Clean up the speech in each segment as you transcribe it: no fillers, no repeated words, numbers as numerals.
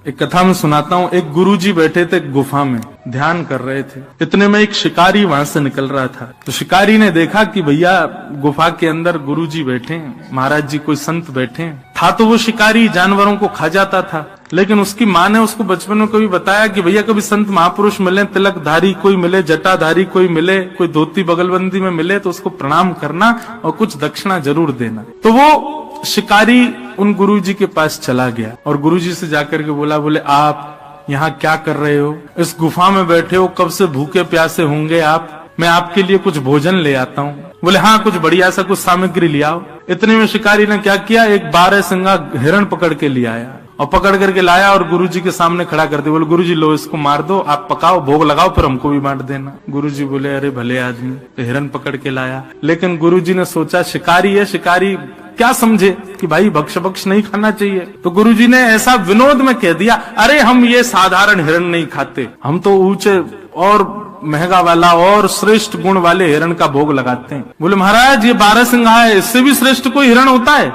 एक कथा में सुनाता हूँ। एक गुरुजी बैठे थे गुफा में, ध्यान कर रहे थे। इतने में एक शिकारी वहां से निकल रहा था। तो शिकारी ने देखा कि भैया गुफा के अंदर गुरुजी बैठे हैं, महाराज जी कोई संत बैठे हैं। था तो वो शिकारी जानवरों को खा जाता था, लेकिन उसकी माँ ने उसको बचपन में कभी बताया कि भैया कभी संत महापुरुष मिले, तिलकधारी कोई मिले, जटाधारी कोई मिले, कोई धोती बगलबंदी में मिले तो उसको प्रणाम करना और कुछ दक्षिणा जरूर देना। तो वो शिकारी उन गुरुजी के पास चला गया और गुरुजी से जाकर के बोले आप यहाँ क्या कर रहे हो? इस गुफा में बैठे हो, कब से भूखे प्यासे होंगे आप? मैं आपके लिए कुछ भोजन ले आता हूँ। बोले हाँ, कुछ बढ़िया सा कुछ सामग्री ले आओ। इतने में शिकारी ने क्या किया, एक 12 सिंगा हिरण पकड़ के ले आया और पकड़ करके लाया और गुरुजी के सामने खड़ा कर दिया। बोले गुरुजी लो इसको मार दो, आप पकाओ, भोग लगाओ, फिर हमको भी बांट देना। गुरुजी बोले अरे भले आदमी, तो हिरण पकड़ के लाया। लेकिन गुरुजी ने सोचा शिकारी है, शिकारी क्या समझे कि भाई भक्ष नहीं खाना चाहिए। तो गुरुजी ने ऐसा विनोद में कह दिया, अरे हम ये साधारण हिरण नहीं खाते, हम तो ऊंचे और महंगा वाला और श्रेष्ठ गुण वाले हिरण का भोग लगाते हैं। बोले महाराज ये 12 सिंगा है, इससे भी श्रेष्ठ कोई हिरण होता है?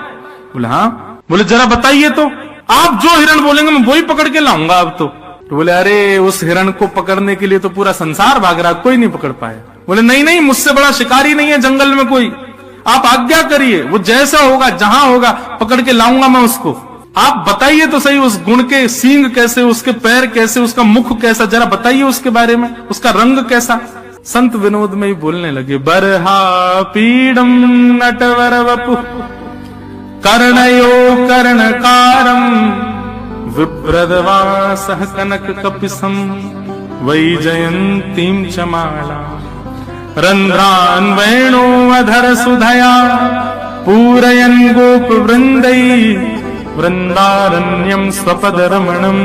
बोले हाँ। बोले जरा बताइए तो, आप जो हिरण बोलेंगे मैं वही पकड़ के लाऊंगा अब तो। बोले अरे उस हिरण को पकड़ने के लिए तो पूरा संसार भाग रहा, कोई नहीं पकड़ पाए। बोले नहीं, मुझसे बड़ा शिकारी नहीं है जंगल में कोई, आप आज्ञा करिए, वो जैसा होगा जहां होगा पकड़ के लाऊंगा मैं उसको। आप बताइए तो सही उस गुण के सींग कैसे, उसके पैर कैसे, उसका मुख कैसा, जरा बताइए उसके बारे में, उसका रंग कैसा। संत विनोद में ही बोलने लगे, बरहा पीडम नटवर वपु कर्णयो कर्णकारम विभ्रदवासः कनक कपिसम वैजयंतीं च माला रंध्रान् वेणो अधर सुधया पूरयन् गोप वृंदै वृंदारण्यम स्वपद रमणम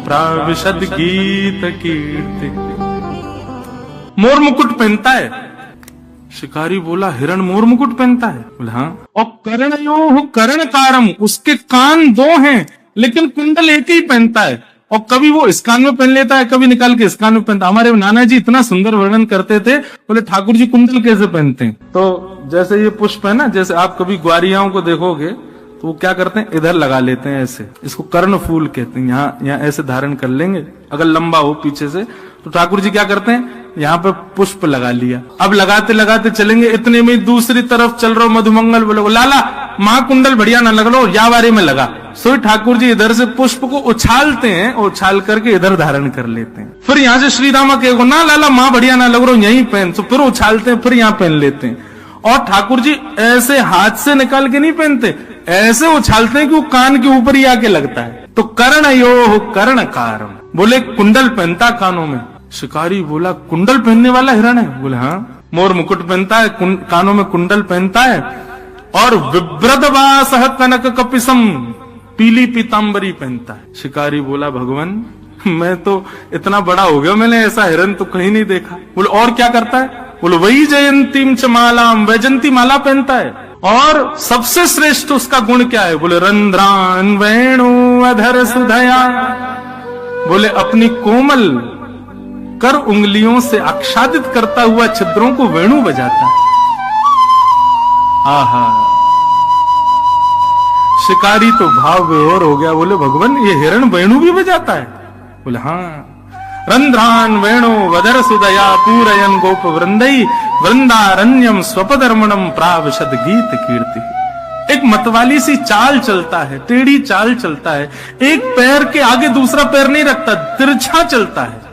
प्राविशद गीत कीर्ति। मोर मुकुट पहनता है। शिकारी बोला हिरण मोर मुकुट पहनता है? बोला हाँ। और कर्णयो कर्णकारम, उसके कान 2 हैं लेकिन कुंडल एक ही पहनता है। और कभी वो इस कान में पहन लेता है, कभी निकाल के इस कान में पहनता है। हमारे नाना जी इतना सुंदर वर्णन करते थे, बोले ठाकुर जी कुंडल कैसे पहनते हैं? तो जैसे ये पुष्प है ना, जैसे आप कभी ग्वारियाओं को देखोगे तो वो क्या करते हैं, इधर लगा लेते हैं ऐसे, इसको कर्ण फूल कहते हैं। यहाँ ऐसे धारण कर लेंगे, अगर लंबा हो पीछे से। तो ठाकुर जी क्या करते हैं, यहाँ पे पुष्प लगा लिया। अब लगाते लगाते चलेंगे, इतने में दूसरी तरफ चल रहा मधुमंगल बोले लाला महाकुंडल बढ़िया ना लग लो, या बारे में लगा। सो ठाकुर जी इधर से पुष्प को उछालते हैं, उछाल करके इधर धारण कर लेते हैं। फिर यहाँ से श्री रामा कहेगो ना लाला माँ बढ़िया ना लग रहा, यहीं पहन। तो फिर उछालते हैं, फिर यहाँ पहन लेते हैं। और ठाकुर जी ऐसे हाथ से निकाल के नहीं पहनते, ऐसे उछालते हैं कि वो कान के ऊपर ही आके लगता है। तो कर्णयो कर्णकारम, बोले कुंडल पहनता कानों में। शिकारी बोला कुंडल पहनने वाला हिरण है? बोले हाँ। मोर मुकुट पहनता है, कानों में कुंडल पहनता है, और विभ्रदवासः कनक कपिसम, पीली पीतांबरी पहनता है। शिकारी बोला भगवान मैं तो इतना बड़ा हो गया, मैंने ऐसा हिरण तो कहीं नहीं देखा। बोले और क्या करता है? बोले वही जयंतीम च मालाम, वैजंती माला पहनता है। और सबसे श्रेष्ठ उसका गुण क्या है? बोले रंध्रान वेणु अधर सुधया, बोले अपनी कोमल कर उंगलियों से आच्छादित करता हुआ छिद्रों को वेणु बजाता है। आहा, शिकारी तो भाव विभोर हो गया। बोले भगवान ये हिरण वेणु भी बजाता है? बोले हाँ। रंध्रान वेणु वदर सुदया पूरयन गोप वृंदई वृंदारण्यम स्वपदर्मणम प्राविशद गीत कीर्ति। एक मतवाली सी चाल चलता है, टेढ़ी चाल चलता है, एक पैर के आगे दूसरा पैर नहीं रखता, तिरछा चलता है,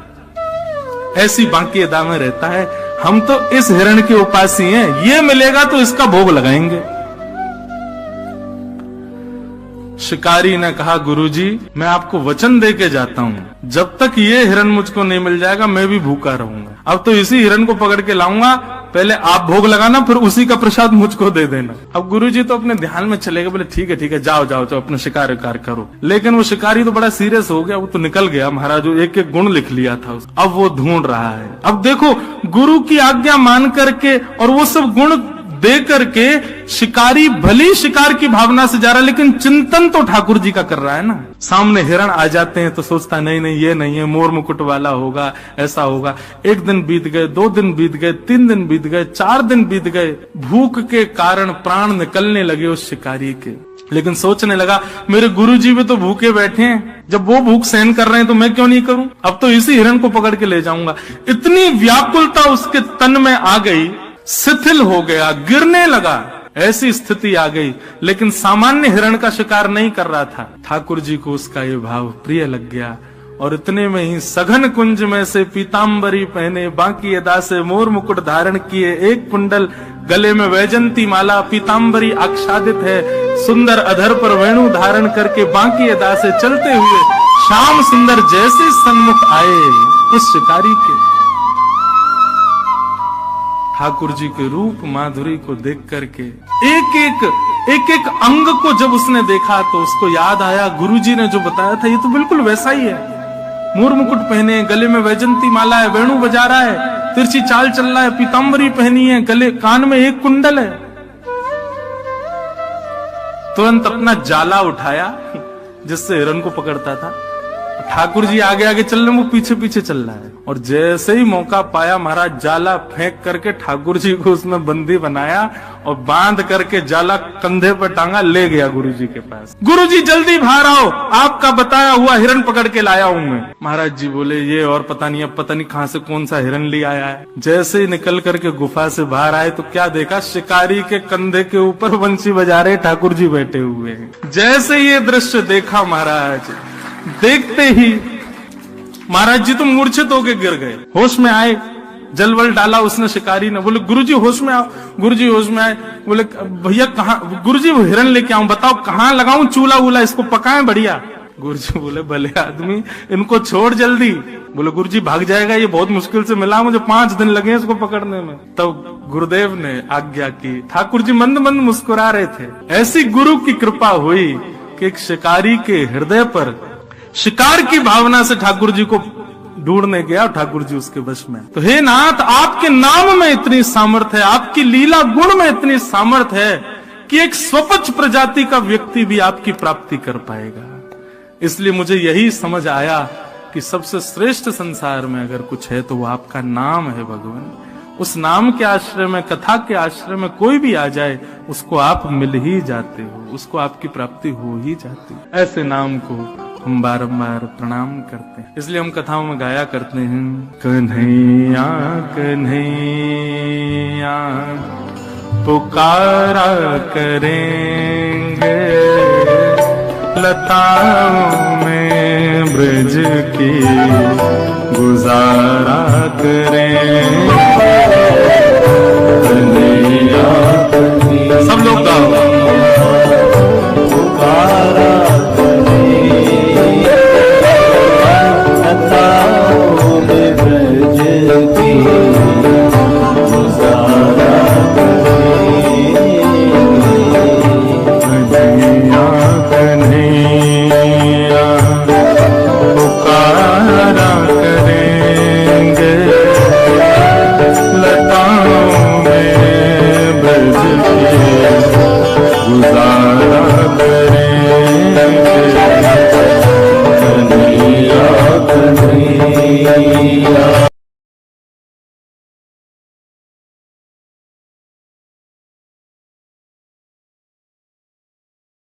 ऐसी बांकी अदा में रहता है। हम तो इस हिरण के उपासी हैं, ये मिलेगा तो इसका भोग लगाएंगे। शिकारी ने कहा गुरुजी मैं आपको वचन दे के जाता हूँ, जब तक ये हिरण मुझको नहीं मिल जाएगा मैं भी भूखा रहूंगा। अब तो इसी हिरण को पकड़ के लाऊंगा, पहले आप भोग लगाना, फिर उसी का प्रसाद मुझको दे देना। अब गुरुजी तो अपने ध्यान में चले गए, बोले ठीक है जाओ अपना शिकार करो। लेकिन वो शिकारी तो बड़ा सीरियस हो गया, वो तो निकल गया। महाराज एक एक गुण लिख लिया था, अब वो ढूंढ रहा है। अब देखो गुरु की आज्ञा मान करके और वो सब गुण दे करके शिकारी भली शिकार की भावना से जा रहा है, लेकिन चिंतन तो ठाकुर जी का कर रहा है ना। सामने हिरण आ जाते हैं तो सोचता नहीं ये नहीं है, मोर मुकुट वाला होगा, ऐसा होगा। 1 दिन बीत गए, 2 दिन बीत गए, 3 दिन बीत गए, 4 दिन बीत गए। भूख के कारण प्राण निकलने लगे उस शिकारी के। लेकिन सोचने लगा मेरे गुरुजी भी तो भूखे बैठे हैं, जब वो भूख सहन कर रहे हैं तो मैं क्यों नहीं करूं, अब तो इसी हिरण को पकड़ के ले जाऊंगा। इतनी व्याकुलता उसके तन में आ गई, शिथिल हो गया, गिरने लगा, ऐसी स्थिति आ गई। लेकिन सामान्य हिरण का शिकार नहीं कर रहा था। ठाकुर जी को उसका ये भाव प्रिय लग गया और इतने में ही सघन कुंज में से पीताम्बरी पहने, बाकी अदा से मोर मुकुट धारण किए, एक कुंडल गले में वैजंती माला, पीताम्बरी आच्छादित है, सुंदर अधर पर वेणु धारण करके बाकी अदा से चलते हुए श्याम सुंदर जैसे सन्मुख आए उस शिकारी के। ठाकुर जी के रूप माधुरी को देख करके एक एक अंग को जब उसने देखा तो उसको याद आया गुरुजी ने जो बताया था, ये तो बिल्कुल वैसा ही है। मोर मुकुट पहने, गले में वैजंती माला है, वेणु बजा रहा है, तिरछी चाल चल रहा है, पीताम्बरी पहनी है, गले कान में एक कुंडल है। तुरंत अपना जाला उठाया जिससे हिरण को पकड़ता था। ठाकुर जी आगे आगे चल रहे, वो पीछे पीछे चल रहा है, और जैसे ही मौका पाया महाराज जाला फेंक करके ठाकुर जी को उसमें बंदी बनाया और बांध करके जाला कंधे पर टांगा, ले गया गुरु जी के पास। गुरु जी जल्दी बाहर आओ, आपका बताया हुआ हिरण पकड़ के लाया हूं मैं। महाराज जी बोले ये और पता नहीं, अब पता नहीं कहां से कौन सा हिरण ले आया है। जैसे ही निकल करके गुफा से बाहर आए तो क्या देखा, शिकारी के कंधे के ऊपर बंसी बजा रहे ठाकुर जी बैठे हुए हैं। जैसे ये दृश्य देखा महाराज, देखते ही महाराज जी तो मूर्छित होके गिर गए, होश में आए, जलवल डाला उसने शिकारी ने। बोले गुरुजी होश में आओ। गुरुजी होश में आए, बोले भैया कहाँ, गुरुजी वो हिरण लेके आऊं, बताओ कहाँ लगाऊं चूल्हा वूल्हा, इसको पकाएं बढ़िया। गुरुजी बोले भले आदमी, इनको छोड़ जल्दी। बोले गुरुजी भाग जाएगा, ये बहुत मुश्किल से मिला, मुझे 5 दिन लगे इसको पकड़ने में। तब गुरुदेव ने आज्ञा की। ठाकुर जी मंद मंद मुस्कुरा रहे थे। ऐसी गुरु की कृपा हुई कि एक शिकारी के हृदय पर शिकार की भावना से ठाकुर जी को ढूंढने गया, ठाकुर जी उसके वश में। तो हे नाथ, आपके नाम में इतनी सामर्थ्य है, आपकी लीला गुण में इतनी सामर्थ्य है कि एक स्वपच प्रजाति का व्यक्ति भी आपकी प्राप्ति कर पाएगा। इसलिए मुझे यही समझ आया कि सबसे श्रेष्ठ संसार में अगर कुछ है तो वो आपका नाम है भगवान। उस नाम के आश्रय में, कथा के आश्रय में कोई भी आ जाए, उसको आप मिल ही जाते हो, उसको आपकी प्राप्ति हो ही जाती है। ऐसे नाम को हम बारंबार प्रणाम करते हैं। इसलिए हम कथाओं में गाया करते हैं, कन्हैया कन्हैया पुकारा करेंगे, लताओं में ब्रज की गुजारा करेंगे। कन्हैया कन्हैया सब लोग गाओ, पुकारा गुजारा करेंगे।